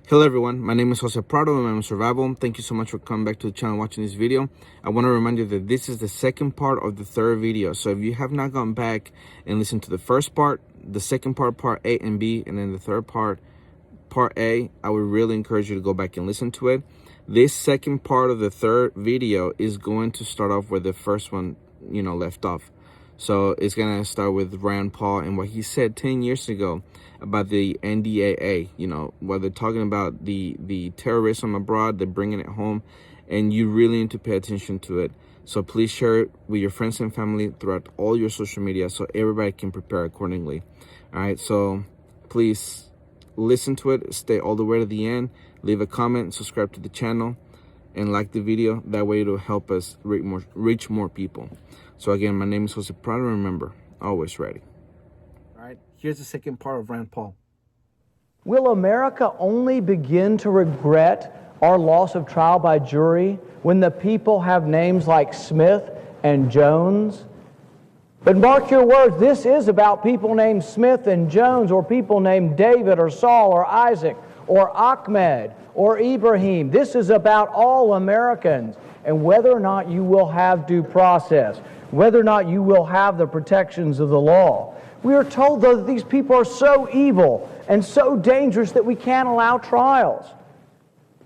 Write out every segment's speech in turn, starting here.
Hello everyone, my name is Jose Prado and I'm Survival. Thank you so much for coming back to the channel watching this video. I want to remind you that this is the second part of the third video. So if you have not gone back and listened to the first part, the second part, part A and B, and then the third part, part A, I would really encourage you to go back and listen to it. This second part of the third video is going to start off where the first one, left off. So it's going to start with Rand Paul and what he said 10 years ago about the NDAA, where they're talking about the terrorism abroad, they're bringing it home, and you really need to pay attention to it. So please share it with your friends and family throughout all your social media so everybody can prepare accordingly. All right, so please listen to it, stay all the way to the end, leave a comment, subscribe to the channel, and like the video. That way it'll help us reach more people. So again, my name is Jose Prado. Remember, always ready. All right, here's the second part of Rand Paul. Will America only begin to regret our loss of trial by jury when the people have names like Smith and Jones? But mark your words, this is about people named Smith and Jones, or people named David or Saul or Isaac or Ahmed or Ibrahim. This is about all Americans and whether or not you will have due process, whether or not you will have the protections of the law. We are told, though, that these people are so evil and so dangerous that we can't allow trials.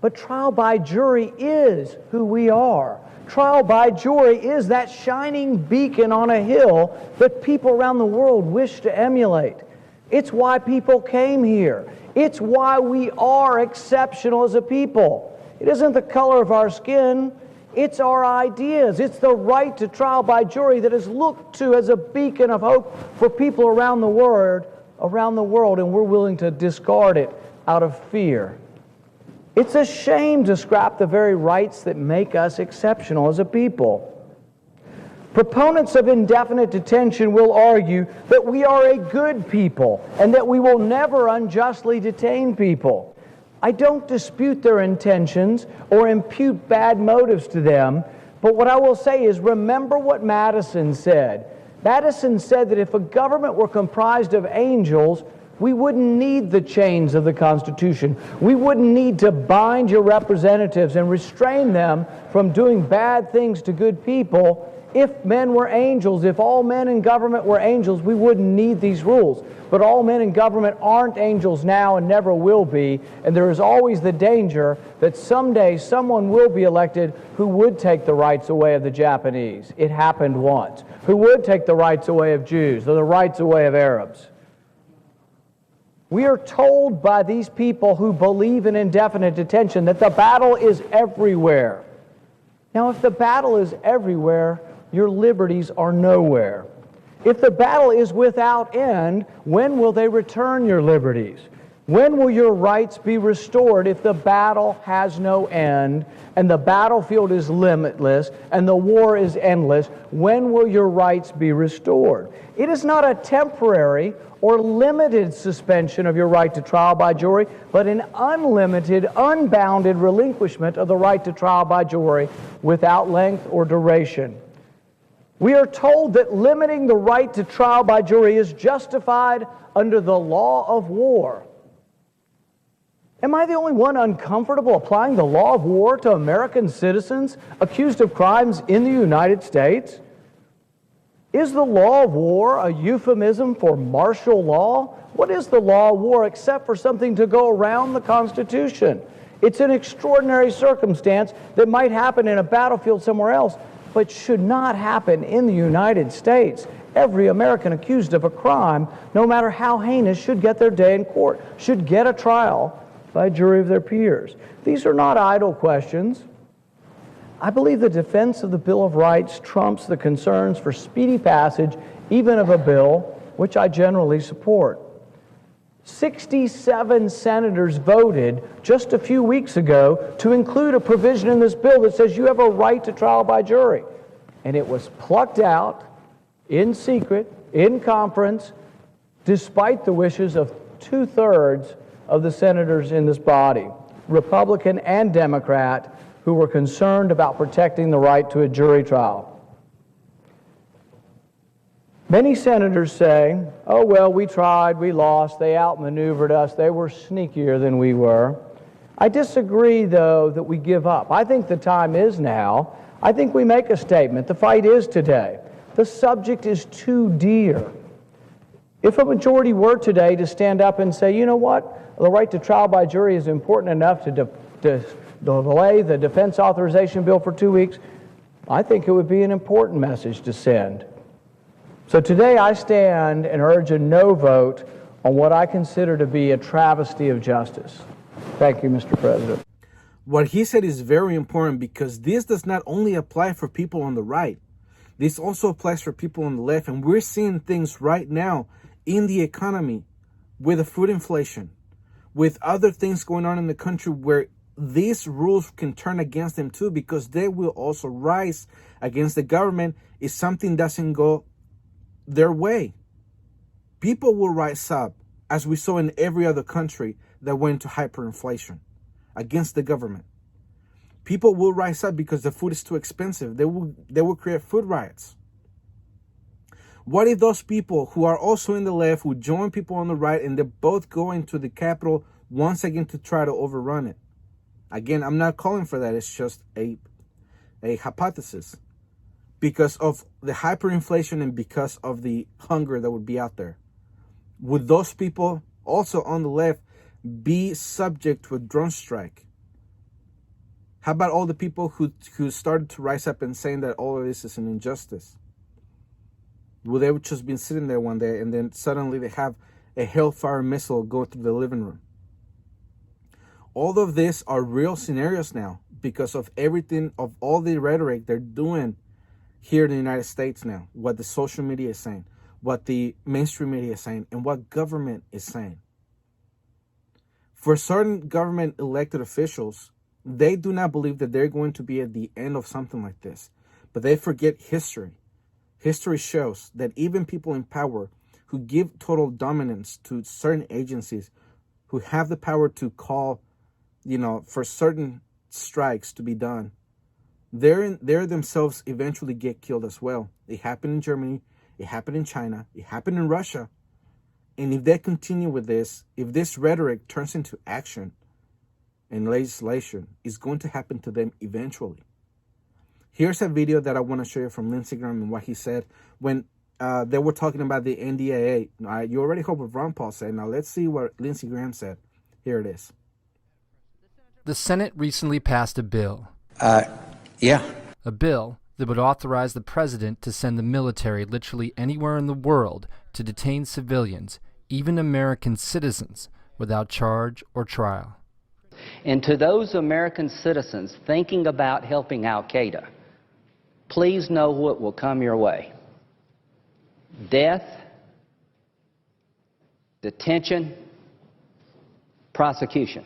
But trial by jury is who we are. Trial by jury is that shining beacon on a hill that people around the world wish to emulate. It's why people came here. It's why we are exceptional as a people. It isn't the color of our skin. It's our ideas. It's the right to trial by jury that is looked to as a beacon of hope for people around the world, and we're willing to discard it out of fear. It's a shame to scrap the very rights that make us exceptional as a people. Proponents of indefinite detention will argue that we are a good people and that we will never unjustly detain people. I don't dispute their intentions or impute bad motives to them, but what I will say is remember what Madison said. Madison said that if a government were comprised of angels, we wouldn't need the chains of the Constitution. We wouldn't need to bind your representatives and restrain them from doing bad things to good people. If men were angels, if all men in government were angels, we wouldn't need these rules. But all men in government aren't angels now and never will be, and there is always the danger that someday someone will be elected who would take the rights away of the Japanese. It happened once. Who would take the rights away of Jews or the rights away of Arabs. We are told by these people who believe in indefinite detention that the battle is everywhere. Now, if the battle is everywhere, your liberties are nowhere. If the battle is without end, when will they return your liberties? When will your rights be restored if the battle has no end and the battlefield is limitless and the war is endless? When will your rights be restored? It is not a temporary or limited suspension of your right to trial by jury, but an unlimited, unbounded relinquishment of the right to trial by jury without length or duration. We are told that limiting the right to trial by jury is justified under the law of war. Am I the only one uncomfortable applying the law of war to American citizens accused of crimes in the United States? Is the law of war a euphemism for martial law? What is the law of war except for something to go around the Constitution? It's an extraordinary circumstance that might happen in a battlefield somewhere else, but should not happen in the United States. Every American accused of a crime, no matter how heinous, should get their day in court, should get a trial by a jury of their peers. These are not idle questions. I believe the defense of the Bill of Rights trumps the concerns for speedy passage, even of a bill, which I generally support. 67 senators voted just a few weeks ago to include a provision in this bill that says you have a right to trial by jury. And it was plucked out in secret, in conference, despite the wishes of 2/3 of the senators in this body, Republican and Democrat, who were concerned about protecting the right to a jury trial. Many senators say, oh, well, we tried, we lost, they outmaneuvered us, they were sneakier than we were. I disagree, though, that we give up. I think the time is now. I think we make a statement. The fight is today. The subject is too dear. If a majority were today to stand up and say, you know what, the right to trial by jury is important enough to delay the defense authorization bill for 2 weeks, I think it would be an important message to send. So today I stand and urge a no vote on what I consider to be a travesty of justice. Thank you, Mr. President. What he said is very important, because this does not only apply for people on the right. This also applies for people on the left. And we're seeing things right now in the economy with the food inflation, with other things going on in the country where these rules can turn against them too, because they will also rise against the government if something doesn't go their way. People will rise up, as we saw in every other country that went to hyperinflation, against the government. People will rise up because the food is too expensive. They will create food riots. What if those people who are also in the left would join people on the right, and they both go into the Capitol once again to try to overrun it? Again, I'm not calling for that. It's just a hypothesis, because of the hyperinflation and because of the hunger that would be out there. Would those people also on the left be subject to a drone strike? How about all the people who started to rise up and saying that all of this is an injustice? Will they have just been sitting there one day and then suddenly they have a Hellfire missile go through the living room? All of this are real scenarios now because of everything, of all the rhetoric they're doing here in the United States now, what the social media is saying, what the mainstream media is saying, and what government is saying. For certain government elected officials, they do not believe that they're going to be at the end of something like this, but they forget history. History shows that even people in power who give total dominance to certain agencies, who have the power to call, for certain strikes to be done, they themselves eventually get killed as well. It happened in Germany, it happened in China, it happened in Russia. And if they continue with this, if this rhetoric turns into action and legislation, it's going to happen to them eventually. Here's a video that I want to show you from Lyndsey Graham and what he said when they were talking about the NDAA. You already heard what Ron Paul said. Now let's see what Lyndsey Graham said. Here it is. The Senate recently passed a bill. Yeah. A bill that would authorize the president to send the military literally anywhere in the world to detain civilians, even American citizens, without charge or trial. And to those American citizens thinking about helping Al-Qaeda, please know what will come your way. Death, detention, prosecution.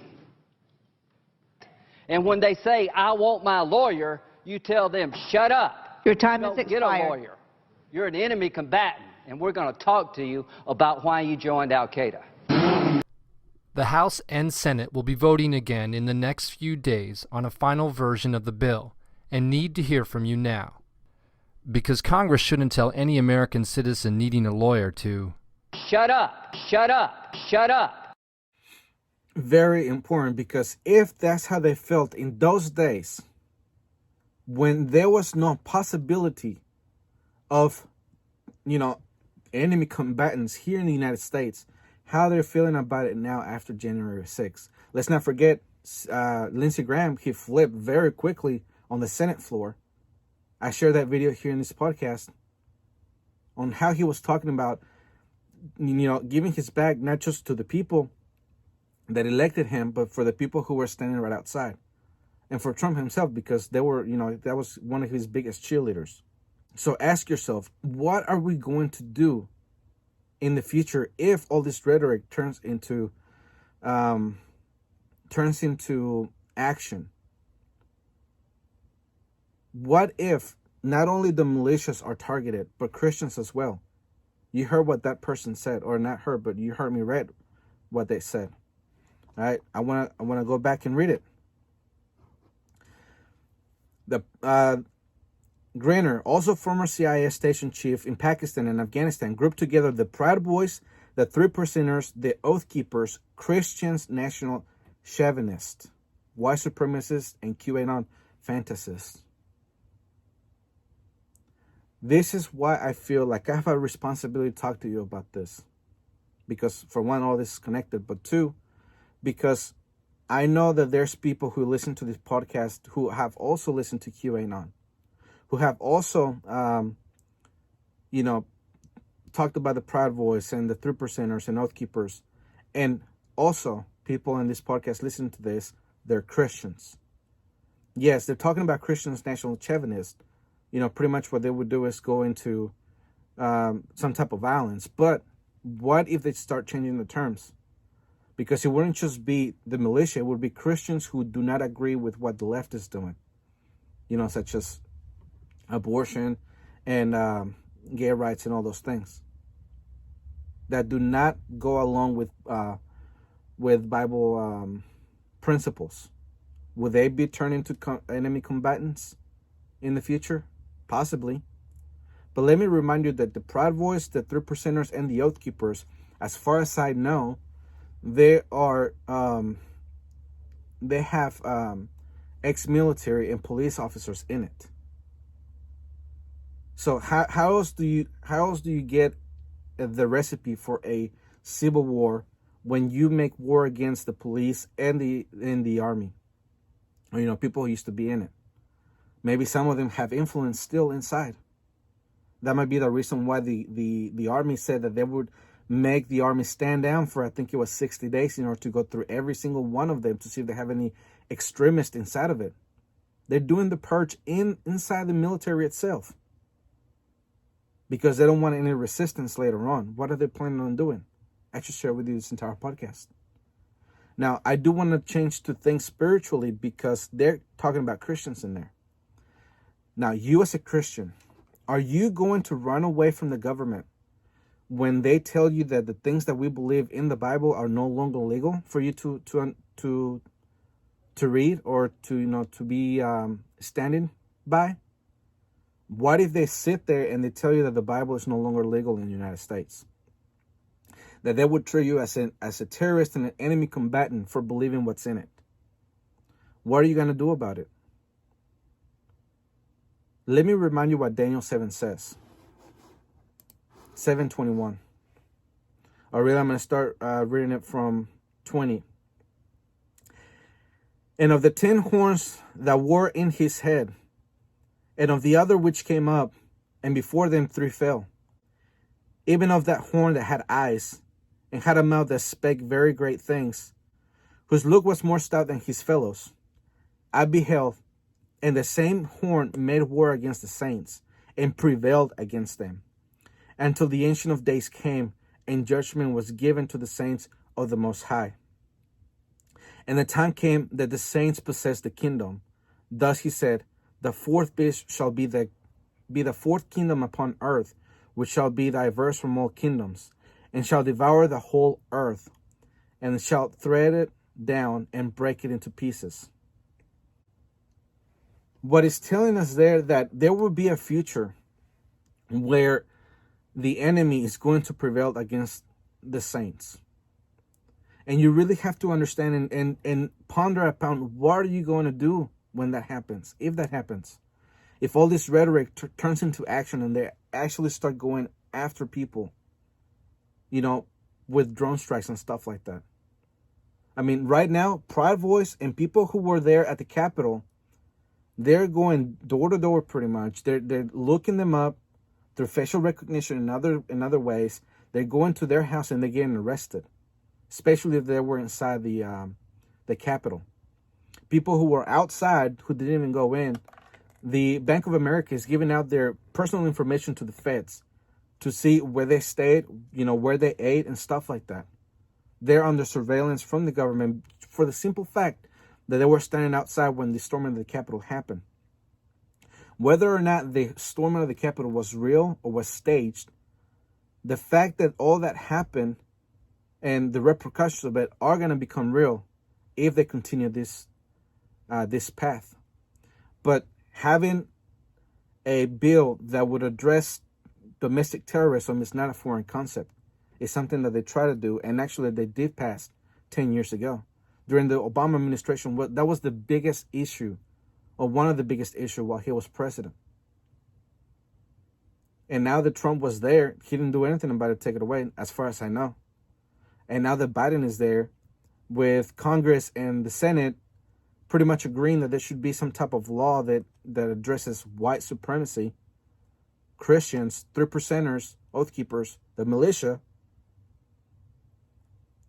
And when they say, I want my lawyer, you tell them, shut up. Your time is Don't get a expired. lawyer. You're an enemy combatant, and we're going to talk to you about why you joined Al-Qaeda. The House and Senate will be voting again in the next few days on a final version of the bill, and need to hear from you now. Because Congress shouldn't tell any American citizen needing a lawyer to Shut up, shut up, shut up. Very important, because if that's how they felt in those days, when there was no possibility of, enemy combatants here in the United States, how they're feeling about it now after January 6th. Let's not forget, Lyndsey Graham, he flipped very quickly on the Senate floor. I shared that video here in this podcast on how he was talking about, giving his back not just to the people that elected him, but for the people who were standing right outside. And for Trump himself, because they were, that was one of his biggest cheerleaders. So ask yourself, what are we going to do in the future if all this rhetoric turns into action? What if not only the militias are targeted, but Christians as well? You heard what that person said, or not heard, but you heard me read what they said. All right, I want to go back and read it. The Grainer, also former CIA station chief in Pakistan and Afghanistan, grouped together the Proud Boys, the Three Percenters, the Oath Keepers, Christians, National Chauvinists. white supremacists, and QAnon fantasists. This is why I feel like I have a responsibility to talk to you about this. Because for one, all this is connected, but two, because I know that there's people who listen to this podcast who have also listened to QAnon, who have also, talked about the Proud Boys and the 3%ers and Oath Keepers. And also, people in this podcast listen to this, they're Christians. Yes, they're talking about Christians, national chauvinists. Pretty much what they would do is go into some type of violence. But what if they start changing the terms? Because it wouldn't just be the militia, it would be Christians who do not agree with what the left is doing. Such as abortion and gay rights and all those things that do not go along with Bible principles. Will they be turned into enemy combatants in the future? Possibly. But let me remind you that the Proud Boys, the 3%ers, and the Oath Keepers, as far as I know, they have ex-military and police officers in it. So how else do you get the recipe for a civil war when you make war against the police and the army? Or, people who used to be in it. Maybe some of them have influence still inside. That might be the reason why the army said that they would make the army stand down for, I think it was 60 days in order to go through every single one of them to see if they have any extremists inside of it. They're doing the purge inside the military itself because they don't want any resistance later on. What are they planning on doing? I should share with you this entire podcast. Now, I do want to change to things spiritually because they're talking about Christians in there. Now, you as a Christian, are you going to run away from the government when they tell you that the things that we believe in the Bible are no longer legal for you to read or to be standing by? What if they sit there and they tell you that the Bible is no longer legal in the United States? That they would treat you as a terrorist and an enemy combatant for believing what's in it. What are you going to do about it? Let me remind you what Daniel 7 says. 7:21. Or really, I'm going to start reading it from 20. And of the 10 horns that were in his head, and of the other which came up, and before them 3 fell, even of that horn that had eyes, and had a mouth that spake very great things, whose look was more stout than his fellows, I beheld, and the same horn made war against the saints, and prevailed against them, until the Ancient of Days came, and judgment was given to the saints of the Most High. And the time came that the saints possessed the kingdom. Thus he said, the fourth beast shall be the fourth kingdom upon earth, which shall be diverse from all kingdoms, and shall devour the whole earth, and shall tread it down and break it into pieces. What is telling us there that there will be a future where the enemy is going to prevail against the saints. And you really have to understand and ponder upon what are you going to do when that happens, if that happens. If all this rhetoric turns into action and they actually start going after people, with drone strikes and stuff like that. I mean, right now, Proud Boys and people who were there at the Capitol, they're going door to door pretty much. They're looking them up through facial recognition in other ways. They're going to their house and they're getting arrested, especially if they were inside the Capitol. People who were outside who didn't even go in. The Bank of America is giving out their personal information to the feds to see where they stayed, where they ate and stuff like that. They're under surveillance from the government for the simple fact that they were standing outside when the storming of the Capitol happened. Whether or not the storming of the Capitol was real or was staged, the fact that all that happened and the repercussions of it are going to become real if they continue this path. But having a bill that would address domestic terrorism is not a foreign concept. It's something that they try to do, and actually they did pass 10 years ago. during the Obama administration, that was the biggest issue, or one of the biggest issues while he was president. And now that Trump was there, he didn't do anything about it to take it away, as far as I know. And now that Biden is there, with Congress and the Senate pretty much agreeing that there should be some type of law that addresses white supremacy, Christians, 3%ers, Oath Keepers, the militia,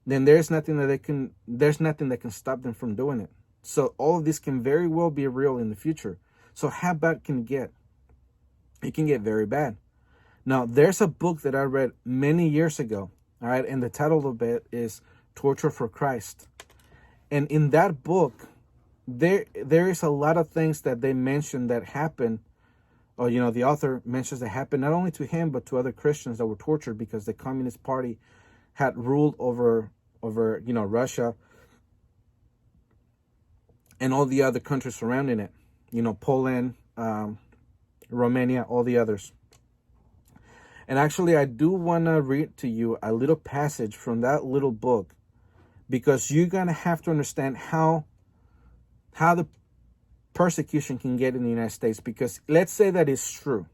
then there's nothing that can stop them from doing it. So all of this can very well be real in the future. So how bad can it get? It can get very bad. Now, there's a book that I read many years ago, all right, and the title of it is Torture for Christ. And in that book, there is a lot of things that they mention that happened, or, you know, the author mentions that happened not only to him, but to other Christians that were tortured because the Communist Party had ruled over, you know, Russia and all the other countries surrounding it, you know, Poland, Romania, all the others. And actually, I do want to read to you a little passage from that little book, because you're going to have to understand how the persecution can get in the United States. Because let's say that it's true,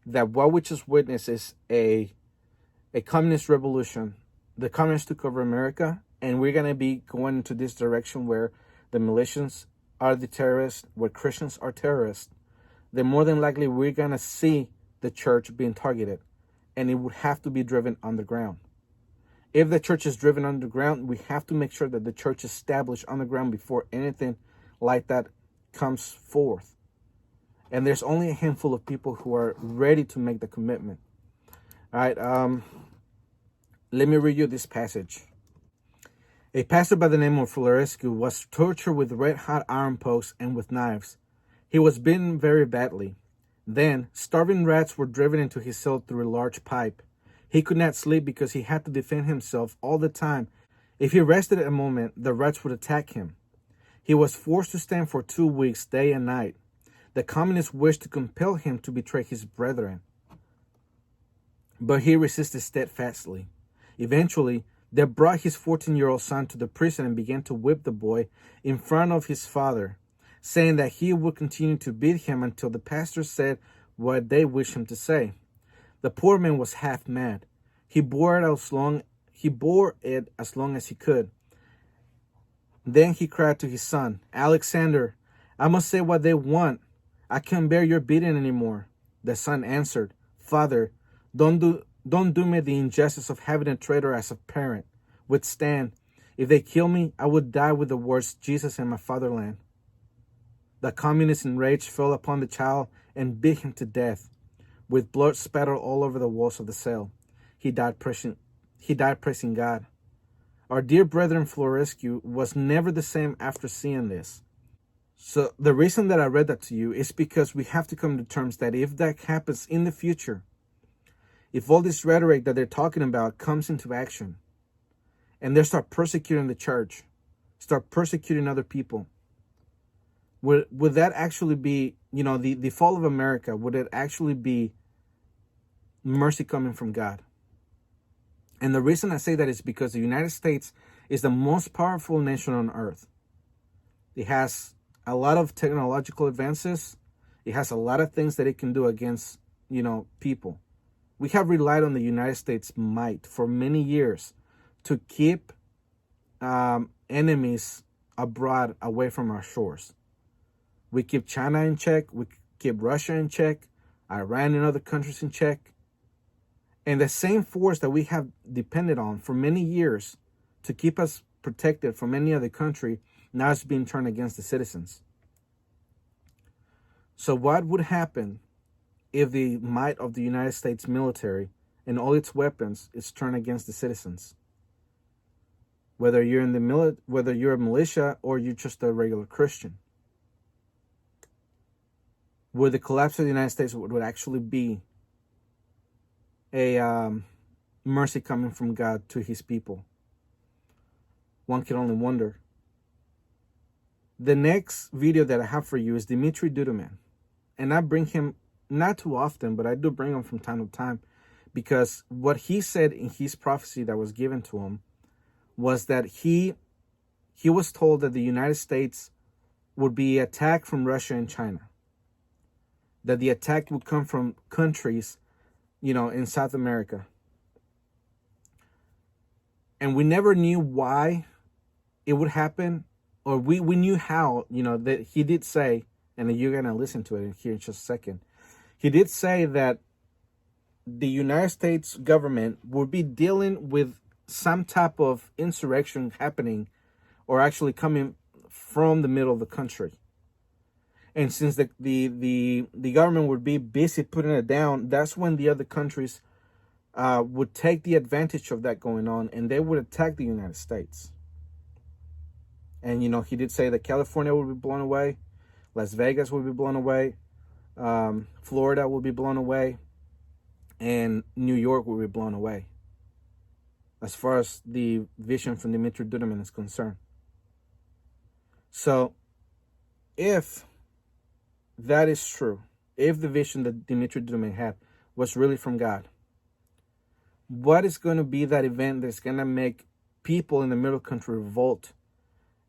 that what we just witnessed is a communist revolution. The communists took over America, and we're going to be going into this direction where the militias are the terrorists, where Christians are terrorists. Then more than likely we're going to see the church being targeted, and it would have to be driven underground. If the church is driven underground, we have to make sure that the church is established underground before anything like that comes forth. And there's only a handful of people who are ready to make the commitment. All right, let me read you this passage. A pastor by the name of Florescu was tortured with red-hot iron posts and with knives. He was beaten very badly. Then, starving rats were driven into his cell through a large pipe. He could not sleep because he had to defend himself all the time. If he rested a moment, the rats would attack him. He was forced to stand for 2 weeks, day and night. The communists wished to compel him to betray his brethren, but he resisted steadfastly. Eventually, they brought his 14-year-old son to the prison and began to whip the boy in front of his father, saying that he would continue to beat him until the pastor said what they wished him to say. The poor man was half mad. He bore it as long as he could. Then he cried to his son, "Alexander, I must say what they want. I can't bear your beating anymore." The son answered, "Father, don't do me the injustice of having a traitor as a parent. Withstand. If they kill me, I would die with the words, 'Jesus and my fatherland.'" The communist enraged fell upon the child and beat him to death, with blood spattered all over the walls of the cell. He died praising God. Our dear brethren Florescu was never the same after seeing this. So the reason that I read that to you is because we have to come to terms that if that happens in the future, if all this rhetoric that they're talking about comes into action, and they start persecuting the church, start persecuting other people, would that actually be, you know, the fall of America, would it actually be mercy coming from God? And the reason I say that is because the United States is the most powerful nation on earth. It has a lot of technological advances. It has a lot of things that it can do against, you know, people. We have relied on the United States' might for many years to keep enemies abroad away from our shores. We keep China in check. We keep Russia in check, Iran and other countries in check. And the same force that we have depended on for many years to keep us protected from any other country now is being turned against the citizens. So what would happen if the might of the United States military and all its weapons is turned against the citizens? Whether you're in whether you're a militia or you're just a regular Christian. Would the collapse of the United States would actually be a mercy coming from God to his people? One can only wonder. The next video that I have for you is Dimitri Duduman. And I bring him not too often, but I do bring him from time to time, because what he said in his prophecy that was given to him was that he he was told that the United States would be attacked from Russia and China. That the attack would come from countries, in South America. And we never knew why it would happen, or we knew how, that he did say, and you're going to listen to it here in just a second. He did say that the United States government would be dealing with some type of insurrection happening or actually coming from the middle of the country. And since the government would be busy putting it down, that's when the other countries would take the advantage of that going on, and they would attack the United States. And, he did say that California would be blown away, Las Vegas would be blown away, Florida would be blown away, and New York would be blown away, as far as the vision from Dimitri Duduman is concerned. So, if that is true, if the vision that Dimitri Duduman had was really from God, what is going to be that event that's going to make people in the middle country revolt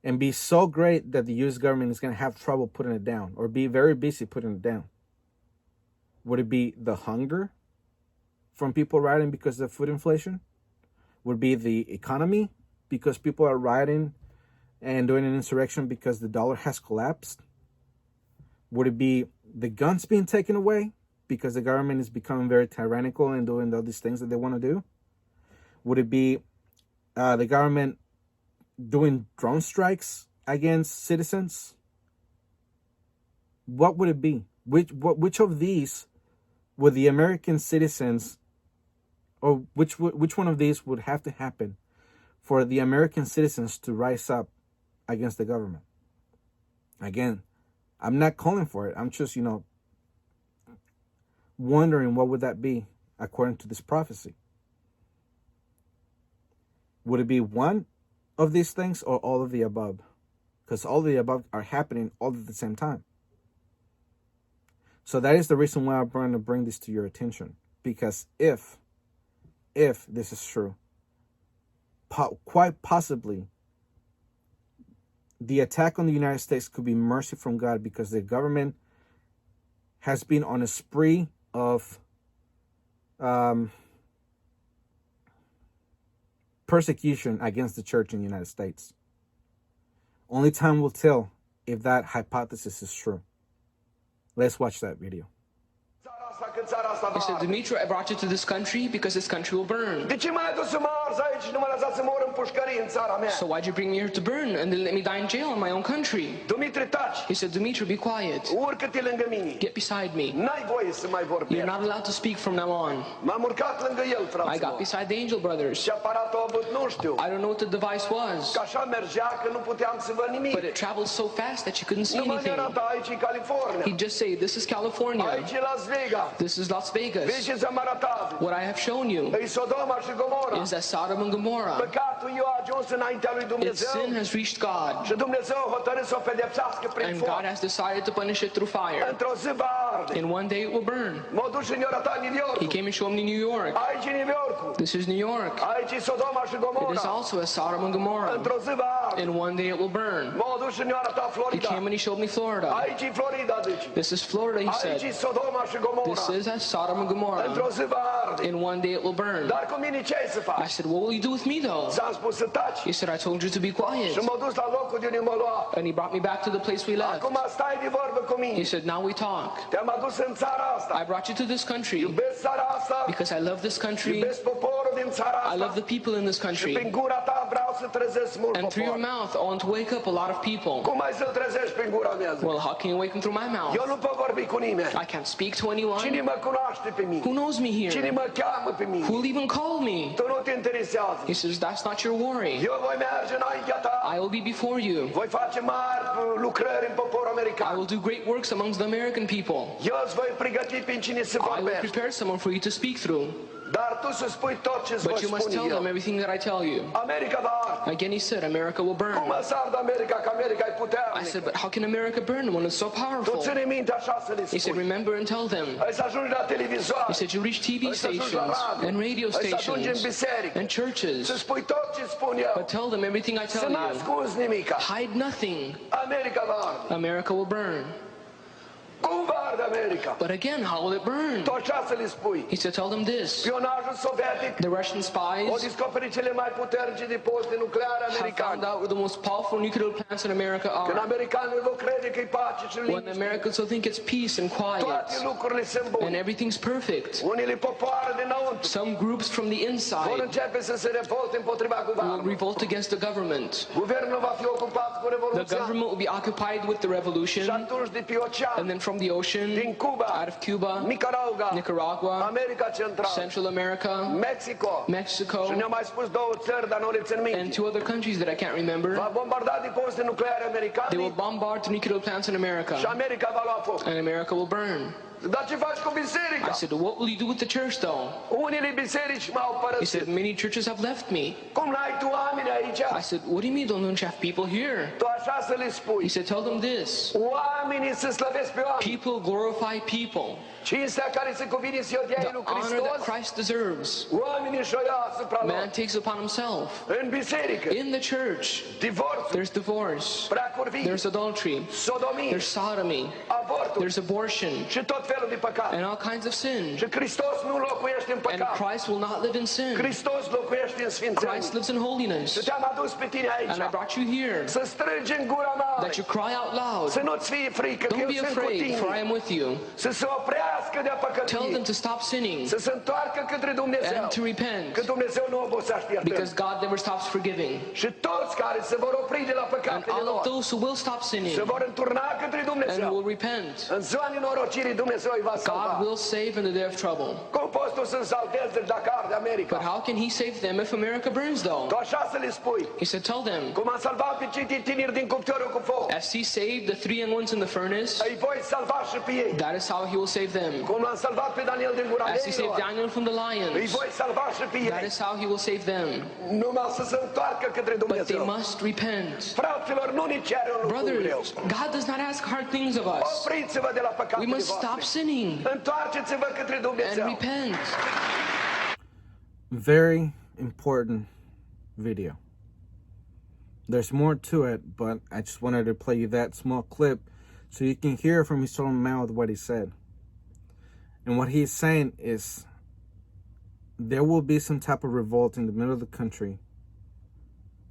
and be so great that the U.S. government is going to have trouble putting it down, or be very busy putting it down? Would it be the hunger from people rioting because of food inflation? Would it be the economy because people are rioting and doing an insurrection because the dollar has collapsed? Would it be the guns being taken away because the government is becoming very tyrannical and doing all these things that they want to do? Would it be the government doing drone strikes against citizens? What would it be? Which of these would the American citizens, or which one of these would have to happen for the American citizens to rise up against the government? Again, I'm not calling for it. I'm just, wondering what would that be according to this prophecy. Would it be one of these things or all of the above? Because all of the above are happening all at the same time. So that is the reason why I'm going to bring this to your attention. Because if this is true, quite possibly the attack on the United States could be mercy from God, because the government has been on a spree of persecution against the church in the United States. Only time will tell if that hypothesis is true. Let's watch that video. He said, Dimitri, I brought you to this country because this country will burn. So why'd you bring me here to burn and then let me die in jail in my own country? He said, Dimitri, be quiet. Get beside me. You're not allowed to speak from now on. I got beside the angel brothers. I don't know what the device was, but it traveled so fast that you couldn't see anything. He'd just say, this is California. This is Las Vegas. What I have shown you is that Sodom and Gomorrah, its sin has reached God, and God has decided to punish it through fire. In one day it will burn. He came and showed me New York. This is New York. It is also a Sodom and Gomorrah. In one day it will burn. He came and he showed me Florida. This is Florida, he said. This is as Sodom and Gomorrah. In one day it will burn. I said, what will you do with me though? He said, I told you to be quiet. And he brought me back to the place we left. He said, now we talk. I brought you to this country because I love this country. I love the people in this country. And through your mouth, I want to wake up a lot of people. Well, how can you wake them through my mouth? I can't speak to anyone. Who knows me here? Who will even call me? He says, that's not your worry. I will be before you. I will do great works amongst the American people. I will prepare someone for you to speak through. But you must tell them everything that I tell you. Again he said, America will burn. I said, but how can America burn when it's so powerful? He said, remember and tell them. He said, you reach TV stations and radio stations and churches. But tell them everything I tell you. Hide nothing. America will burn. But again, how will it burn? He said, tell them this. The Russian spies have found out where the most powerful nuclear plants in America are. When the Americans will think it's peace and quiet and everything's perfect, some groups from the inside will revolt against the government. The government will be occupied with the revolution, and then from the ocean, out of Cuba, Nicaragua, Central America, Mexico, and two other countries that I can't remember. They will bombard the nuclear plants in America, and America will burn. I said, what will you do with the church though? He said, many churches have left me. I said, what do you mean don't you have people here? He said, tell them this. People glorify people. The honor that Christ deserves, man takes upon himself. In the church, there's divorce, there's adultery, there's sodomy, there's abortion, and all kinds of sin. And Christ will not live in sin. Christ lives in holiness. And I brought you here that you cry out loud. Don't be afraid, for I am with you. Tell them to stop sinning and to repent, because God never stops forgiving. And all of those who will stop sinning and will repent, God will save in the day of trouble. But how can he save them if America burns though? He said, tell them, as he saved the 3 young ones in the furnace, that is how he will save them. As he saved Daniel from the lions, that is how he will save them. But they must repent. Brothers, God does not ask hard things of us. We must stop sinning and repent. Very important video. There's more to it, but I just wanted to play you that small clip so you can hear from his own mouth what he said. And what he's saying is there will be some type of revolt in the middle of the country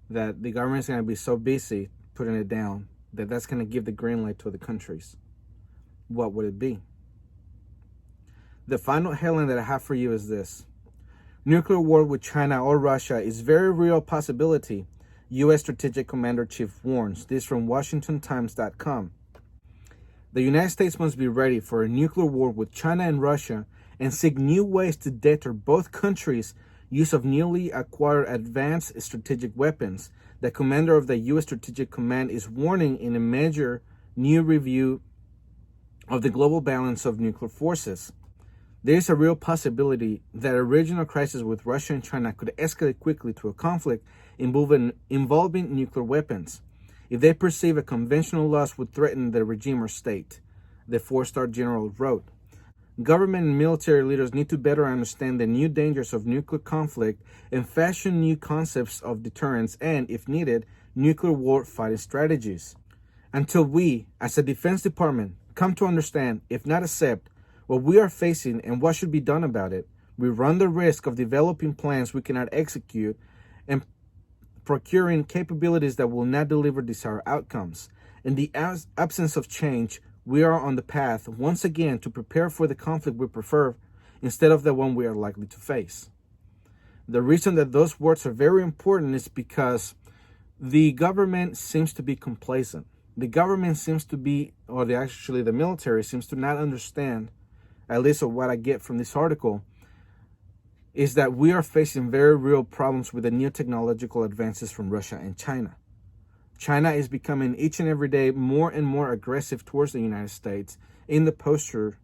that the government is going to be so busy putting it down that that's going to give the green light to other countries. What would it be? The final headline that I have for you is this. Nuclear war with China or Russia is very real possibility, U.S. Strategic Commander-Chief warns. This from WashingtonTimes.com. The United States must be ready for a nuclear war with China and Russia and seek new ways to deter both countries' use of newly acquired advanced strategic weapons. The commander of the U.S. Strategic Command is warning in a major new review of the global balance of nuclear forces. There is a real possibility that a regional crisis with Russia and China could escalate quickly to a conflict involving nuclear weapons. If they perceive a conventional loss would threaten the regime or state, the 4-star general wrote. Government and military leaders need to better understand the new dangers of nuclear conflict and fashion new concepts of deterrence and, if needed, nuclear war fighting strategies. Until we, as a Defense Department, come to understand, if not accept, what we are facing and what should be done about it, we run the risk of developing plans we cannot execute and procuring capabilities that will not deliver desired outcomes. In the absence of change, we are on the path once again to prepare for the conflict we prefer instead of the one we are likely to face. The reason that those words are very important is because the government seems to be complacent. The government seems to be, or the military seems to not understand, at least of what I get from this article, is that we are facing very real problems with the new technological advances from Russia and China. China is becoming each and every day more and more aggressive towards the United States in the posture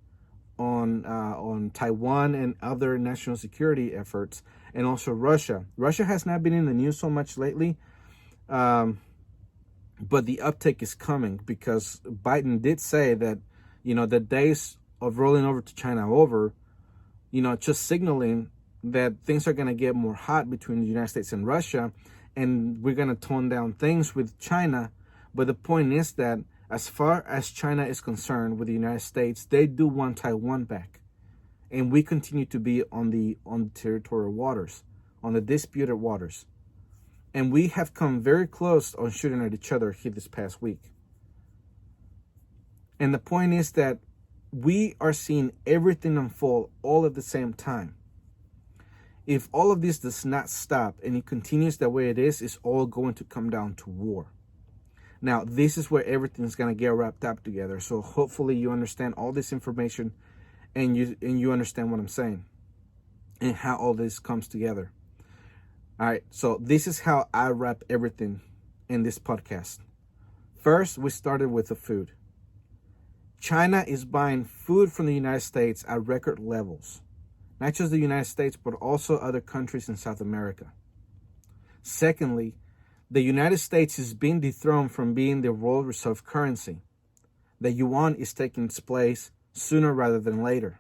on Taiwan and other national security efforts, and also Russia. Russia has not been in the news so much lately, but the uptake is coming because Biden did say that, the days of rolling over to China are over, just signaling that things are going to get more hot between the United States and Russia, and we're going to tone down things with China. But the point is that as far as China is concerned with the United States, they do want Taiwan back. And we continue to be on the territorial waters, on the disputed waters. And we have come very close on shooting at each other here this past week. And the point is that we are seeing everything unfold all at the same time. If all of this does not stop and it continues the way it is, it's all going to come down to war. Now, this is where everything's going to get wrapped up together. So hopefully you understand all this information and you understand what I'm saying and how all this comes together. All right, so this is how I wrap everything in this podcast. First, we started with the food. China is buying food from the United States at record levels. Not just the United States, but also other countries in South America. Secondly, the United States is being dethroned from being the world reserve currency. The Yuan is taking its place sooner rather than later.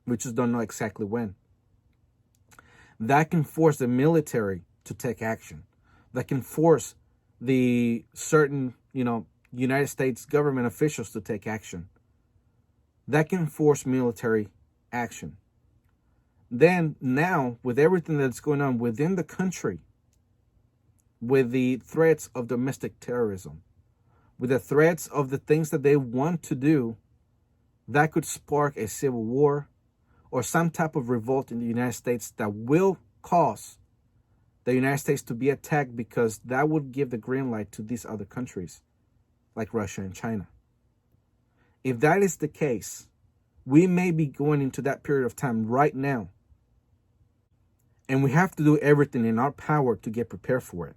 We just don't know exactly when. That can force the military to take action. That can force the certain, United States government officials to take action. That can force military action. Then now, with everything that's going on within the country, with the threats of domestic terrorism, with the threats of the things that they want to do, that could spark a civil war or some type of revolt in the United States that will cause the United States to be attacked, because that would give the green light to these other countries like Russia and China. If that is the case, we may be going into that period of time right now. And we have to do everything in our power to get prepared for it.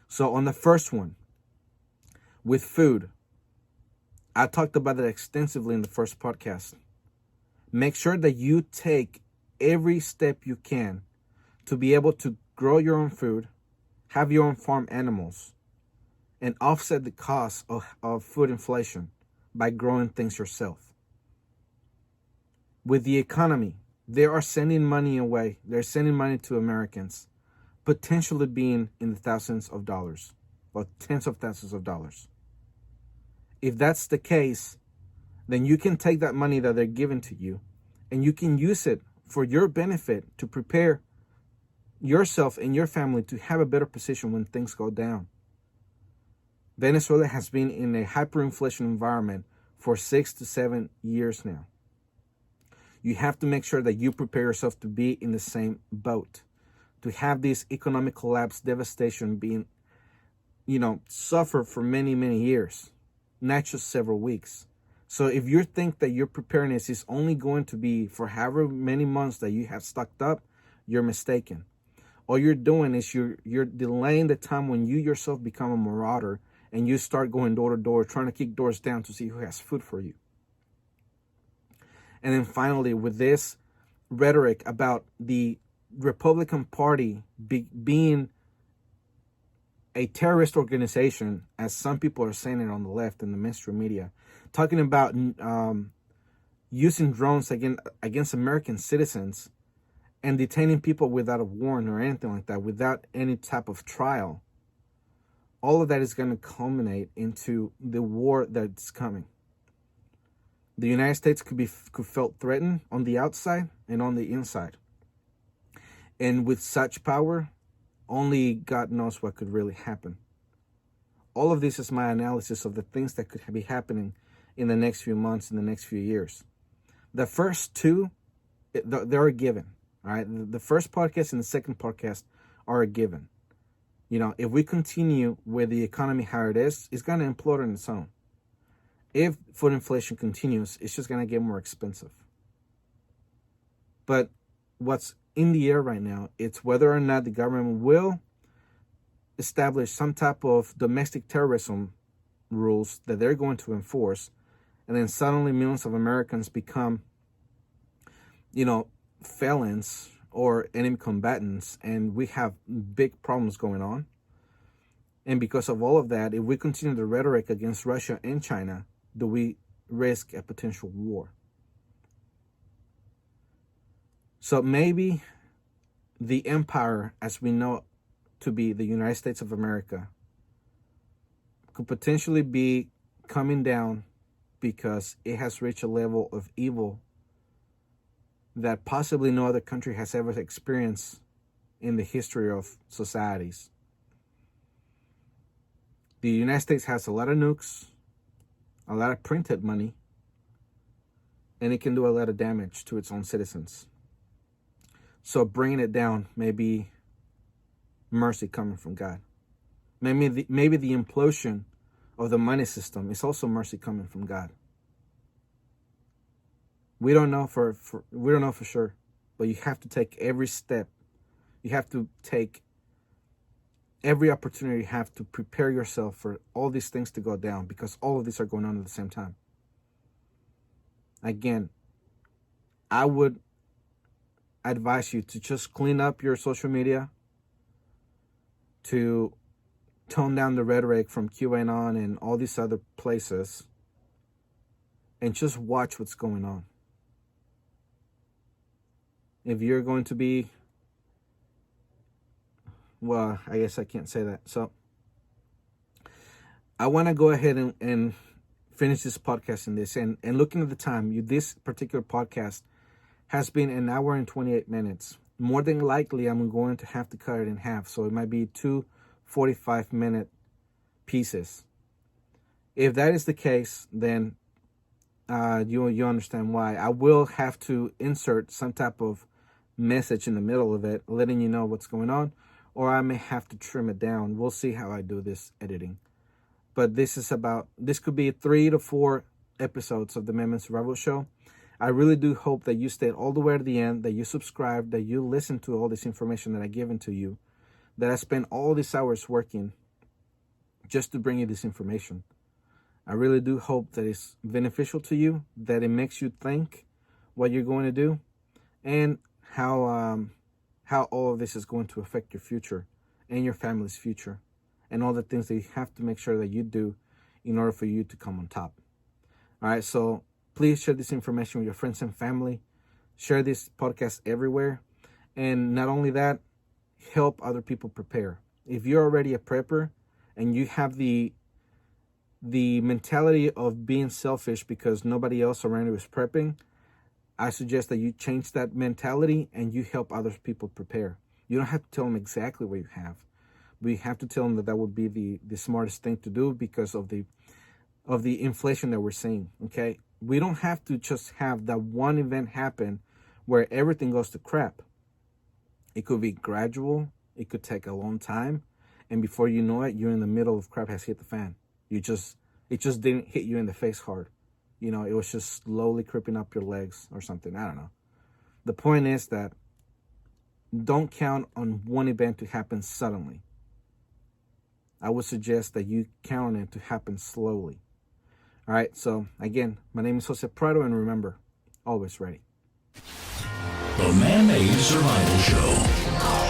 So on the first one, with food, I talked about it extensively in the first podcast. Make sure that you take every step you can to be able to grow your own food, have your own farm animals, and offset the cost of food inflation by growing things yourself. With the economy, they are sending money away. They're sending money to Americans, potentially being in the thousands of dollars or tens of thousands of dollars. If that's the case, then you can take that money that they're giving to you and you can use it for your benefit to prepare yourself and your family to have a better position when things go down. Venezuela has been in a hyperinflation environment for 6 to 7 years now. You have to make sure that you prepare yourself to be in the same boat, to have this economic collapse, devastation being, suffer for many, many years, not just several weeks. So if you think that your preparedness is only going to be for however many months that you have stocked up, you're mistaken. All you're doing is you're delaying the time when you yourself become a marauder and you start going door to door, trying to kick doors down to see who has food for you. And then finally, with this rhetoric about the Republican Party being a terrorist organization, as some people are saying it on the left in the mainstream media, talking about using drones against American citizens and detaining people without a warrant or anything like that, without any type of trial, all of that is going to culminate into the war that's coming. The United States could felt threatened on the outside and on the inside. And with such power, only God knows what could really happen. All of this is my analysis of the things that could be happening in the next few months, in the next few years. The first two, they're a given. All right, the first podcast and the second podcast are a given. If we continue with the economy how it is, it's going to implode on its own. If food inflation continues, it's just going to get more expensive. But what's in the air right now, it's whether or not the government will establish some type of domestic terrorism rules that they're going to enforce, and then suddenly millions of Americans become, felons or enemy combatants, and we have big problems going on. And because of all of that, if we continue the rhetoric against Russia and China, do we risk a potential war? So maybe the empire, as we know to be the United States of America, could potentially be coming down because it has reached a level of evil that possibly no other country has ever experienced in the history of societies. The United States has a lot of nukes, a lot of printed money, and it can do a lot of damage to its own citizens. So bringing it down may be mercy coming from God. Maybe the implosion of the money system is also mercy coming from God. We don't know for sure, but you have to take every step. You have to take every opportunity you have to prepare yourself for all these things to go down, because all of these are going on at the same time. Again, I would advise you to just clean up your social media, to tone down the rhetoric from QAnon and all these other places, and just watch what's going on. If you're going to be, well, I guess I can't say that. So I want to go ahead and finish this podcast in this. And looking at the time, this particular podcast has been 1 hour and 28 minutes. More than likely, I'm going to have to cut it in half. So it might be 2 45-minute pieces. If that is the case, then you understand why. I will have to insert some type of message in the middle of it, letting you know what's going on, or I may have to trim it down. We'll see how I do this editing. But this could be 3 to 4 episodes of the Meme and Survival Show. I really do hope that you stayed all the way to the end, that you subscribe, that you listen to all this information that I've given to you, that I spent all these hours working just to bring you this information. I really do hope that it's beneficial to you, that it makes you think what you're going to do, and how all of this is going to affect your future and your family's future, and all the things that you have to make sure that you do in order for you to come on top. All right, so please share this information with your friends and family. Share this podcast everywhere. And not only that, help other people prepare. If you're already a prepper and you have the mentality of being selfish because nobody else around you is prepping, I suggest that you change that mentality and you help other people prepare. You don't have to tell them exactly what you have. We have to tell them that would be the smartest thing to do because of the inflation that we're seeing, okay? We don't have to just have that one event happen where everything goes to crap. It could be gradual. It could take a long time. And before you know it, you're in the middle of crap has hit the fan. It just didn't hit you in the face hard. It was just slowly creeping up your legs or something. I don't know. The point is that don't count on one event to happen suddenly. I would suggest that you count on it to happen slowly. All right, so again, my name is Jose Prado, and remember, always ready. The Man-Made Survival Show.